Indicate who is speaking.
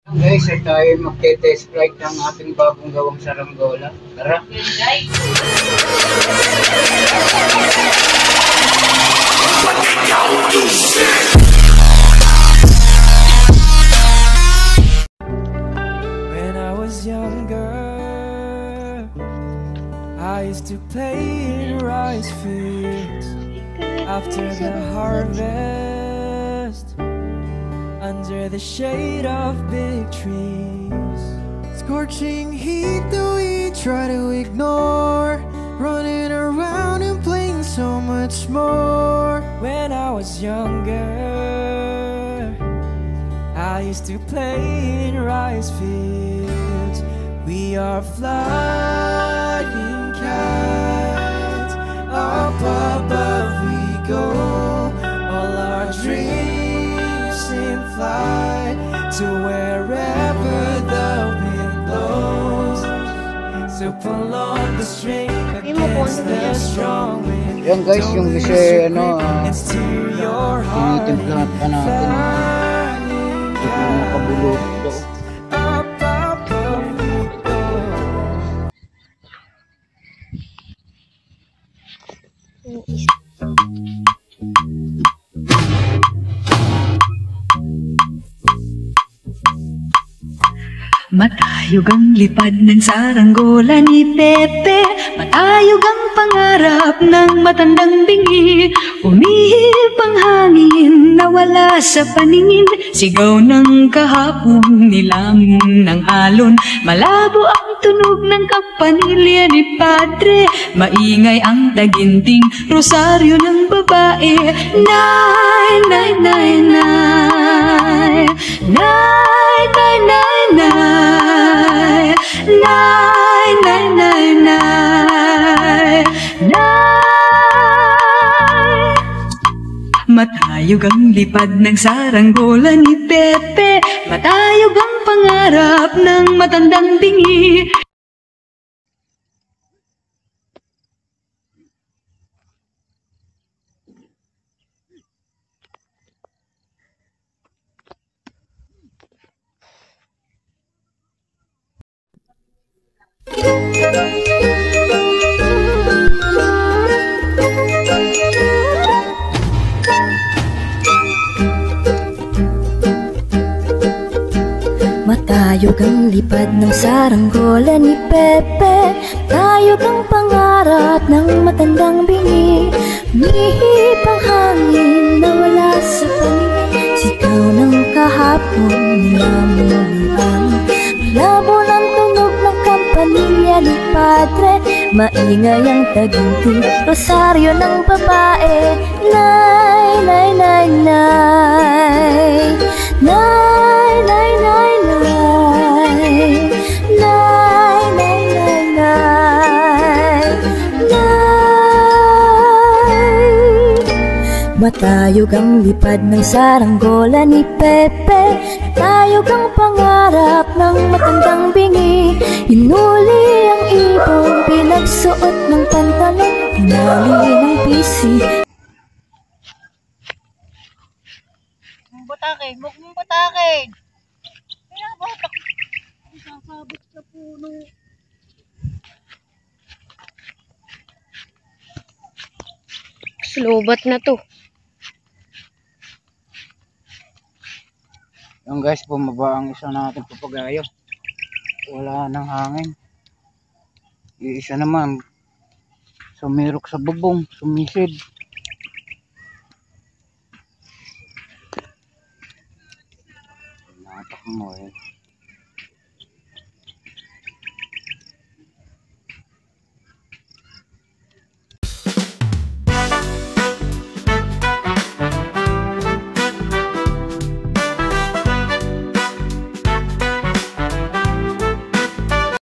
Speaker 1: Guys, ay tayo magte-test ride ng ating bagong gawang saranggola. Tara!
Speaker 2: When I was younger, I used to play in rice fields after the harvest, under the shade of big trees. Scorching heat that we try to ignore, running around and playing so much more. When I was younger, I used to play in rice fields. We are flying kites, up above we go, all our dreams in flight to wherever the wind blows. So pull on the string against the strong wind.
Speaker 1: Yan guys, yung kasi tinitimplahan pa natin. Nakabulog ito.
Speaker 3: Matayog ang lipad ng saranggola ni Pepe, matayog ang pangarap ng matandang bingi. Umihip ang hangin, nawala sa paningin, sigaw ng kahapon, nilamon ng alon. Malabo ang tunog ng kampanilya ni Padre, maingay ang taginting rosaryo ng babae. Nay, nay, nay, nay, nay, nay, nay, nay, nay, nay, nay, nay, nay. Matayog ang lipad ng saranggola ni Pepe, matayog ang pangarap ng matandang bingi.
Speaker 4: Matayog ang lipad ng saranggola ni Pepe, tayog ang pangarap ng matandang bingi. Mihip ang hangin, nawala sa paningin, sigaw ng kahapon, nilamunuan. Malabo ng tunog ng kampanilya ni Padre, maingay ang taginting rosaryo ng babae. Nay, nay, nay, nay, nay, nay, nay, nay, nay, nay, nay, nay, nay. Matayog ang lipad ng saranggola ni Pepe, tayog ang pangarap ng matandang bingi. Hinuli ang ibong, pinagsuot ng pantalon, pinali ng pisi.
Speaker 5: Butakin, mukmong butakin. Kaya batak, sasabot sa puno. Slobat na to.
Speaker 1: Yan guys, bumaba ang isa natin papagayo. Wala nang hangin. Yung isa naman sumirok sa bubong, sumisid. Natak mo eh.